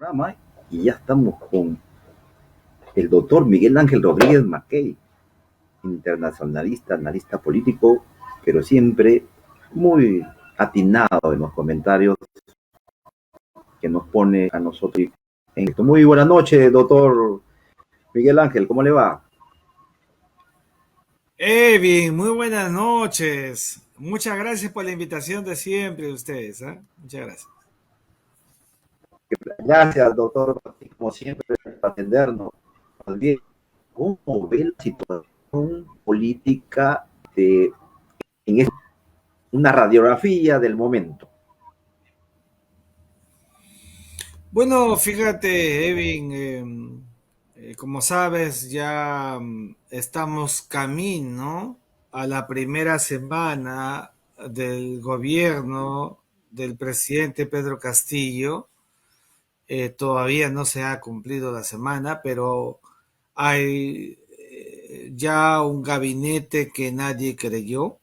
programa y ya estamos con el doctor Miguel Ángel Rodríguez Mackey, internacionalista, analista político, pero siempre muy atinado en los comentarios que nos pone a nosotros en esto. Muy buenas noches, doctor Miguel Ángel, ¿cómo le va? Evin, muy buenas noches. Muchas gracias por la invitación de siempre de ustedes, ¿eh? Muchas gracias. Gracias, doctor, como siempre, por atendernos. Más bien, ¿cómo ve la situación política de, en una radiografía del momento? Bueno, fíjate, Evin, como sabes, ya estamos camino a la primera semana del gobierno del presidente Pedro Castillo. Todavía no se ha cumplido la semana, pero hay ya un gabinete que nadie creyó.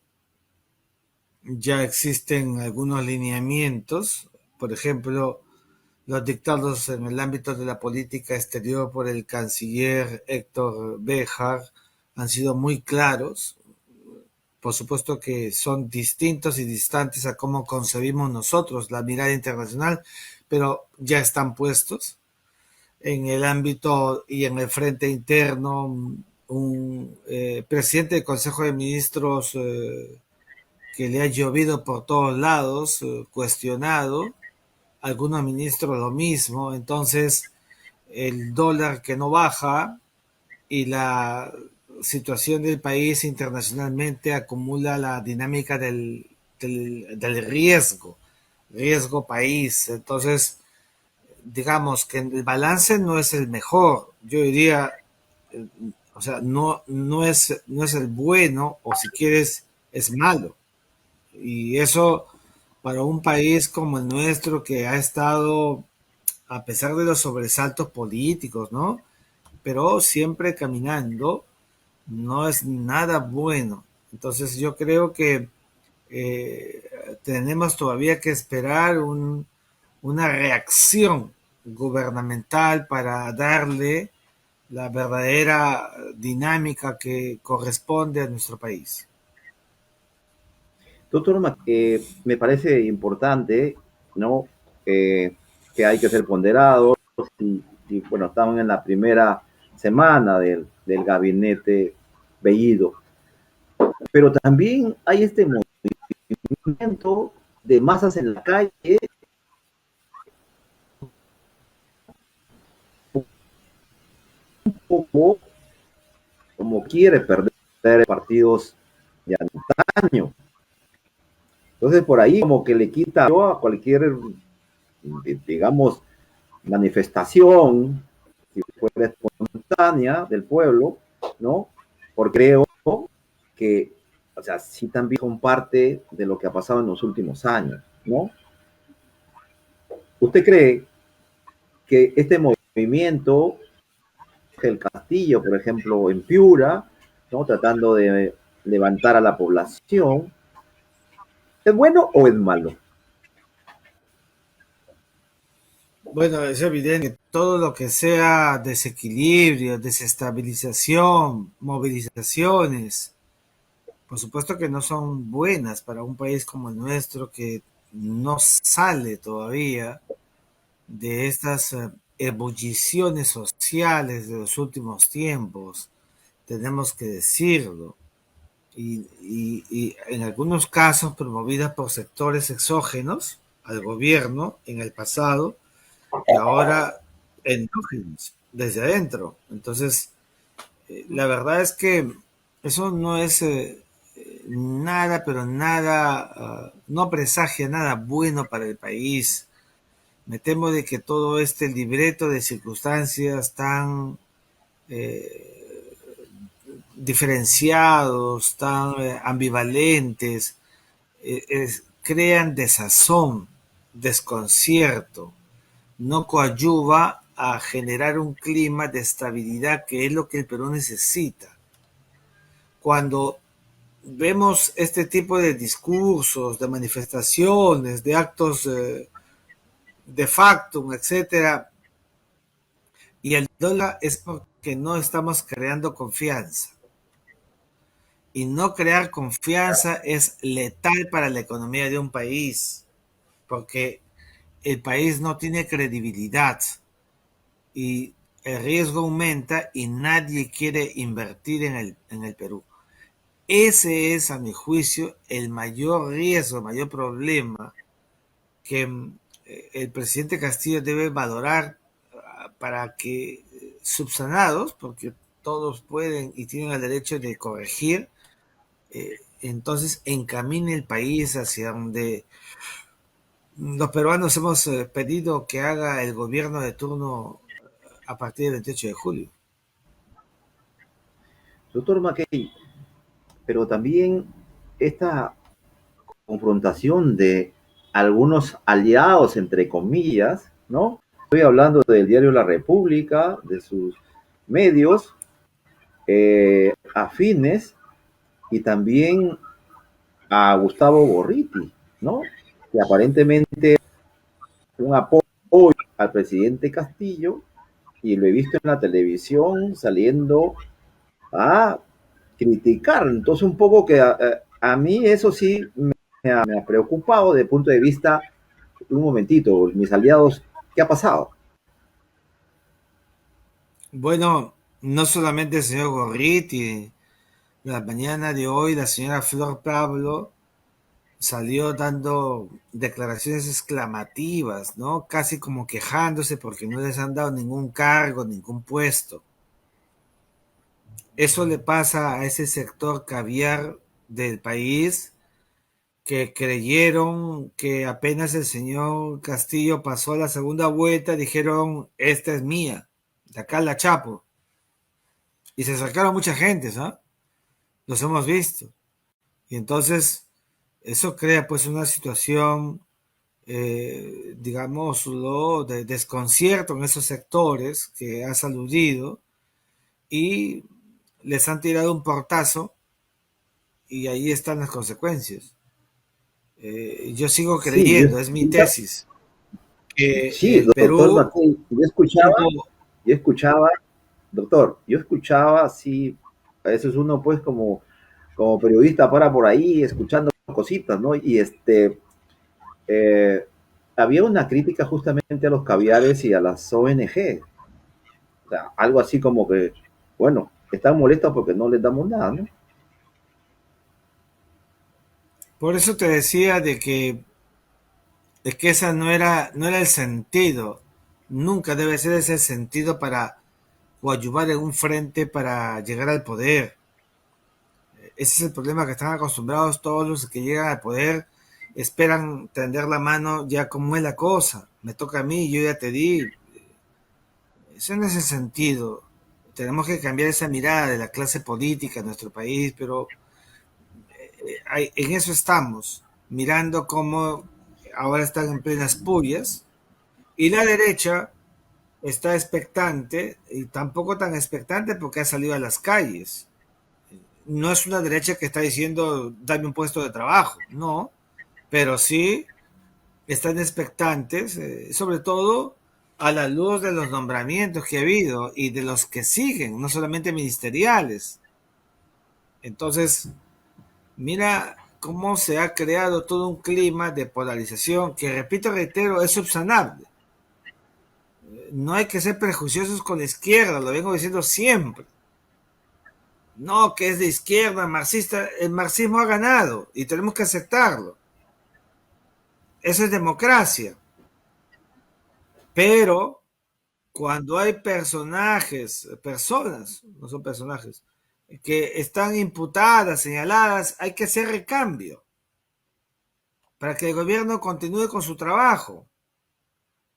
Ya existen algunos lineamientos, por ejemplo, los dictados en el ámbito de la política exterior por el canciller Héctor Béjar han sido muy claros. Por supuesto que son distintos y distantes a cómo concebimos nosotros la mirada internacional, pero ya están puestos en el ámbito y en el frente interno. Un presidente del Consejo de Ministros que le ha llovido por todos lados, cuestionado, algunos ministros lo mismo, entonces el dólar que no baja y la situación del país internacionalmente acumula la dinámica del riesgo país, entonces digamos que el balance no es el mejor, yo diría, eh, o sea, no es el bueno o si quieres es malo. Y eso para un país como el nuestro que ha estado, a pesar de los sobresaltos políticos, ¿no? Pero siempre caminando, no es nada bueno. Entonces yo creo que tenemos todavía que esperar una reacción gubernamental para darle la verdadera dinámica que corresponde a nuestro país. Doctor, me parece importante, ¿no? Que hay que ser ponderados y, bueno, estamos en la primera semana del gabinete Bellido, pero también hay este movimiento de masas en la calle, un poco como quiere perder partidos de antaño. Entonces, por ahí como que le quita a cualquier, digamos, manifestación, si fuera espontánea del pueblo, ¿no? Porque creo que, o sea, sí también son parte de lo que ha pasado en los últimos años, ¿no? ¿Usted cree que este movimiento, el Castillo, por ejemplo, en Piura, ¿no? Tratando de levantar a la población, ¿es bueno o es malo? Bueno, es evidente que todo lo que sea desequilibrio, desestabilización, movilizaciones, por supuesto que no son buenas para un país como el nuestro que no sale todavía de estas ebulliciones sociales de los últimos tiempos, tenemos que decirlo, y en algunos casos promovidas por sectores exógenos al gobierno en el pasado y ahora endógenos, desde adentro. Entonces, la verdad es que eso no es nada, pero nada, no presagia nada bueno para el país. Me temo de que todo este libreto de circunstancias tan eh, diferenciados, tan ambivalentes, crean desazón, desconcierto, no coadyuva a generar un clima de estabilidad que es lo que el Perú necesita. Cuando vemos este tipo de discursos, de manifestaciones, de actos de facto, etcétera, Y el dólar es porque no estamos creando confianza. Y no crear confianza es letal para la economía de un país, porque el país no tiene credibilidad y el riesgo aumenta y nadie quiere invertir en el Perú. Ese es, a mi juicio, el mayor riesgo, el mayor problema que el presidente Castillo debe valorar para que, subsanados, porque todos pueden y tienen el derecho de corregir, entonces encamine el país hacia donde los peruanos hemos pedido que haga el gobierno de turno a partir del 28 de julio. Doctor Mackey, pero también esta confrontación de algunos aliados, entre comillas, ¿no? Estoy hablando del diario La República, de sus medios afines y también a Gustavo Gorriti, ¿no? Que aparentemente un apoyo al presidente Castillo y lo he visto en la televisión saliendo a criticar. Entonces un poco que a mí eso sí me ha preocupado desde el punto de vista, un momentito, mis aliados, ¿qué ha pasado? Bueno, no solamente el señor Gorriti, la mañana de hoy la señora Flor Pablo salió dando declaraciones exclamativas, ¿no? Casi como quejándose porque no les han dado ningún cargo, ningún puesto. Eso le pasa a ese sector caviar del país que creyeron que apenas el señor Castillo pasó a la segunda vuelta, dijeron, esta es mía, de acá la chapo. Y se acercaron mucha gente, ¿sabes? Los hemos visto. Y entonces eso crea pues una situación, digámoslo, de desconcierto en esos sectores que has aludido y les han tirado un portazo y ahí están las consecuencias. Yo sigo Sí, creyendo, es mi tesis, que sí, el doctor Perú Matei, tuvo. yo escuchaba, doctor, yo escuchaba, sí, a veces uno pues como periodista para por ahí escuchando cositas, ¿no? Y había una crítica justamente a los caviares y a las ONG, o sea, algo así como que, bueno, están molestos porque no les damos nada, ¿no? Por eso te decía de que es que esa no era el sentido. Nunca debe ser ese el sentido para coadyuvar en un frente para llegar al poder. Ese es el problema que están acostumbrados todos los que llegan al poder, esperan tender la mano ya como es la cosa. Me toca a mí, yo ya te di. Eso no es el sentido. Tenemos que cambiar esa mirada de la clase política en nuestro país, pero en eso estamos, mirando cómo ahora están en plenas purias y la derecha está expectante y tampoco tan expectante porque ha salido a las calles. No es una derecha que está diciendo dame un puesto de trabajo, no, pero sí están expectantes, sobre todo a la luz de los nombramientos que ha habido y de los que siguen, no solamente ministeriales. Entonces, mira cómo se ha creado todo un clima de polarización que, repito, reitero, es subsanable. No hay que ser prejuiciosos con la izquierda, lo vengo diciendo siempre. No, que es de izquierda, marxista, el marxismo ha ganado y tenemos que aceptarlo. Eso es democracia. Pero cuando hay personajes, personas, no son personajes, que están imputadas, señaladas, hay que hacer recambio para que el gobierno continúe con su trabajo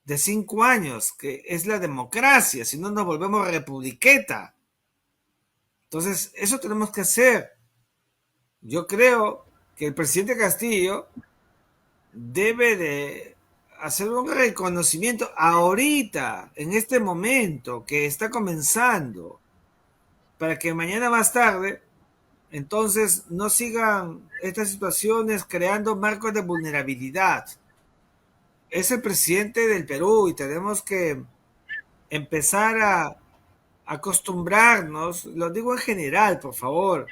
de 5 años, que es la democracia, si no nos volvemos republiqueta. Entonces, eso tenemos que hacer. Yo creo que el presidente Castillo debe de hacer un reconocimiento ahorita, en este momento que está comenzando, para que mañana más tarde, entonces no sigan estas situaciones creando marcos de vulnerabilidad. Es el presidente del Perú y tenemos que empezar a acostumbrarnos, lo digo en general, por favor,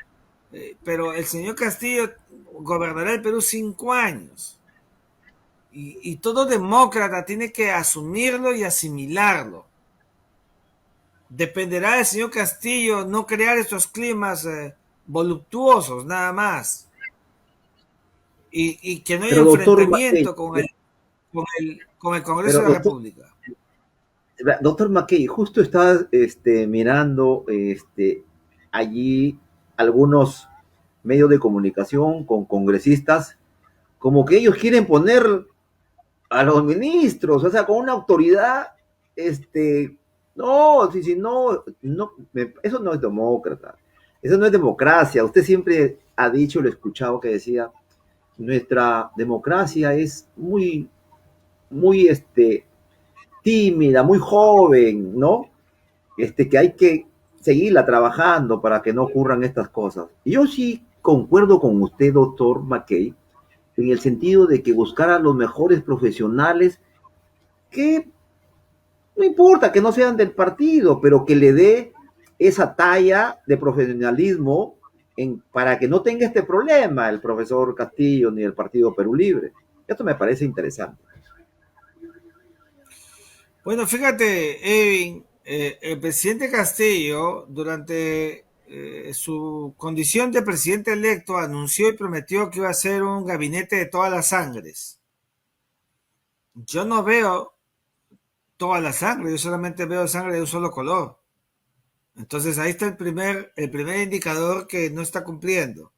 pero el señor Castillo gobernará el Perú 5 años y todo demócrata tiene que asumirlo y asimilarlo. Dependerá del señor Castillo no crear estos climas voluptuosos, nada más, y que no haya Pero doctor Mackey, enfrentamiento con el Congreso pero de la República. doctor Mackey, justo estaba mirando allí algunos medios de comunicación con congresistas, como que ellos quieren poner a los ministros, o sea, con una autoridad, no, si no, no, eso no es demócrata, eso no es democracia. Usted siempre ha dicho, lo he escuchado que decía, nuestra democracia es muy, tímida, muy joven, ¿no? Que hay que seguirla trabajando para que no ocurran estas cosas. Y yo sí concuerdo con usted, doctor McKay, en el sentido de que buscar a los mejores profesionales que no importa que no sean del partido, pero que le dé esa talla de profesionalismo para que no tenga este problema el profesor Castillo ni el Partido Perú Libre. Esto me parece interesante. Bueno, fíjate, Evin, el presidente Castillo, durante su condición de presidente electo, anunció y prometió que iba a ser un gabinete de todas las sangres. Yo no veo toda la sangre, yo solamente veo sangre de un solo color. Entonces ahí está el primer indicador que no está cumpliendo.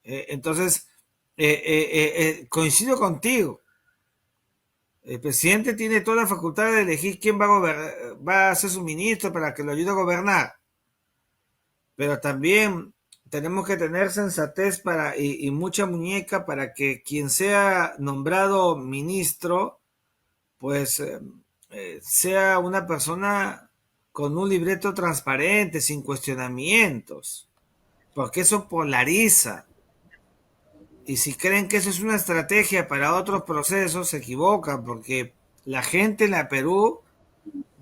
Entonces, coincido contigo. El presidente tiene toda la facultad de elegir quién va a ser su ministro para que lo ayude a gobernar. Pero también tenemos que tener sensatez y mucha muñeca para que quien sea nombrado ministro, pues sea una persona con un libreto transparente, sin cuestionamientos, porque eso polariza. Y si creen que eso es una estrategia para otros procesos, se equivocan, porque la gente en la Perú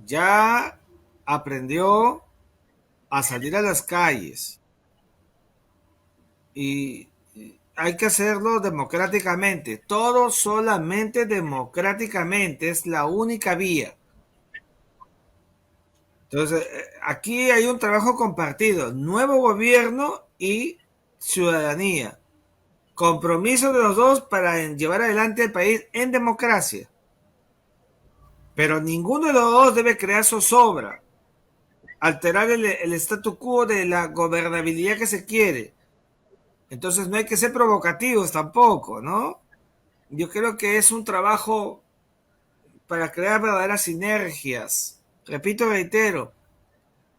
ya aprendió a salir a las calles y hay que hacerlo democráticamente. Todo solamente democráticamente es la única vía. Entonces, aquí hay un trabajo compartido, nuevo gobierno y ciudadanía. Compromiso de los dos para llevar adelante el país en democracia. Pero ninguno de los dos debe crear zozobra, alterar el statu quo de la gobernabilidad que se quiere. Entonces no hay que ser provocativos tampoco, ¿no? Yo creo que es un trabajo para crear verdaderas sinergias. Repito, reitero,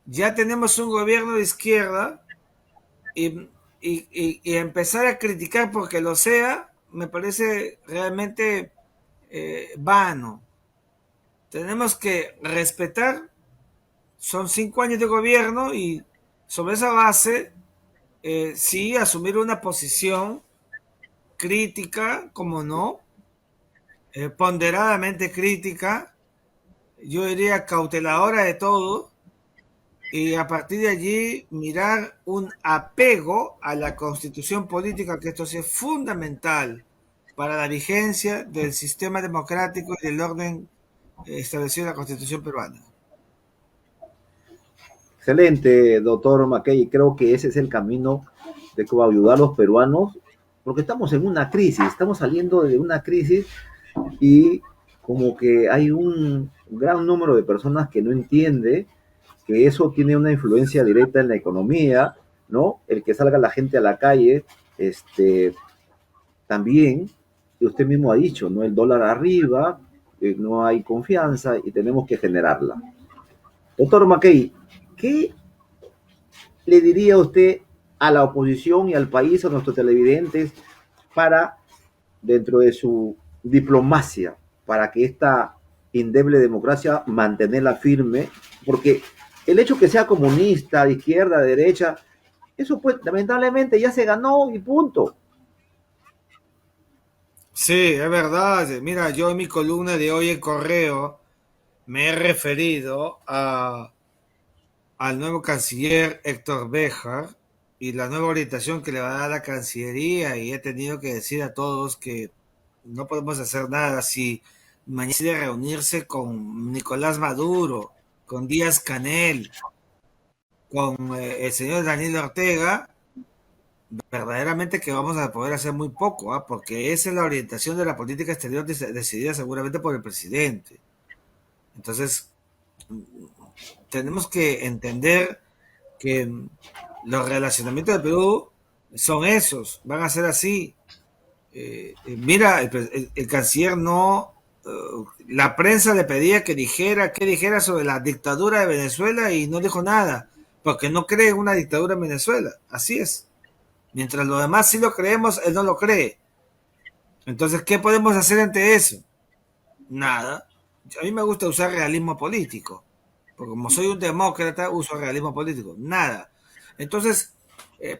ya tenemos un gobierno de izquierda y empezar a criticar porque lo sea, me parece realmente vano. Tenemos que respetar, son 5 años de gobierno y sobre esa base, sí, asumir una posición crítica, como no, ponderadamente crítica, yo diría cauteladora de todo, y a partir de allí mirar un apego a la constitución política, que esto sí es fundamental para la vigencia del sistema democrático y del orden establecido en la constitución peruana. Excelente, doctor Mackey. Creo que ese es el camino de cómo ayudar a los peruanos, porque estamos en una crisis, estamos saliendo de una crisis y como que hay un gran número de personas que no entiende que eso tiene una influencia directa en la economía, ¿no? El que salga la gente a la calle, también, y usted mismo ha dicho, ¿no? El dólar arriba, no hay confianza y tenemos que generarla. Doctor Mackey, ¿qué le diría usted a la oposición y al país, a nuestros televidentes, para, dentro de su diplomacia, para que esta indeble democracia mantenerla firme? Porque el hecho que sea comunista, de izquierda, de derecha, eso pues lamentablemente ya se ganó y punto. Sí, es verdad. Mira, yo en mi columna de hoy en Correo me he referido al nuevo canciller Héctor Béjar y la nueva orientación que le va a dar la Cancillería, y he tenido que decir a todos que no podemos hacer nada si mañana decide reunirse con Nicolás Maduro, con Díaz Canel, con el señor Daniel Ortega, verdaderamente que vamos a poder hacer muy poco, ¿ah? Porque esa es la orientación de la política exterior decidida seguramente por el presidente. Entonces, tenemos que entender que los relacionamientos de Perú son esos, van a ser así. Mira, el canciller no, la prensa le pedía que dijera sobre la dictadura de Venezuela y no dijo nada, porque no cree en una dictadura en Venezuela, así es. Mientras los demás sí lo creemos, él no lo cree. Entonces, ¿qué podemos hacer ante eso? Nada. A mí me gusta usar realismo político, porque como soy un demócrata, uso realismo político. Nada. Entonces,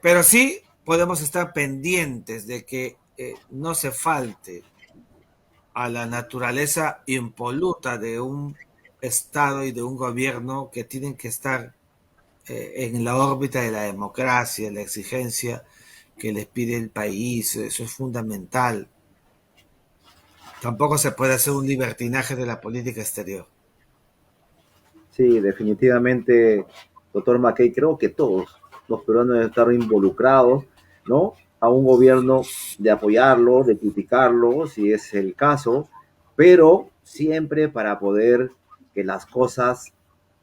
pero sí podemos estar pendientes de que no se falte a la naturaleza impoluta de un Estado y de un gobierno que tienen que estar en la órbita de la democracia, la exigencia que les pide el país, eso es fundamental. Tampoco se puede hacer un libertinaje de la política exterior. Sí, definitivamente, doctor Mackay, creo que todos los peruanos deben estar involucrados, ¿no? A un gobierno de apoyarlo, de criticarlo, si es el caso, pero siempre para poder que las cosas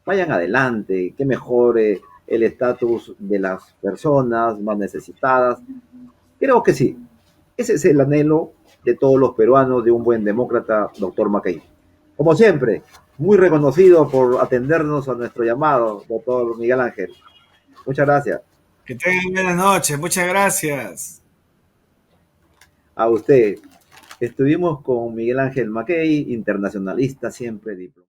vayan adelante, que mejore el estatus de las personas más necesitadas. Creo que sí, ese es el anhelo de todos los peruanos de un buen demócrata, doctor Mackay. Como siempre, muy reconocido por atendernos a nuestro llamado, doctor Miguel Ángel. Muchas gracias. Que tengan buenas noches, muchas gracias. A usted. Estuvimos con Miguel Ángel Mackay, internacionalista, siempre diplomático.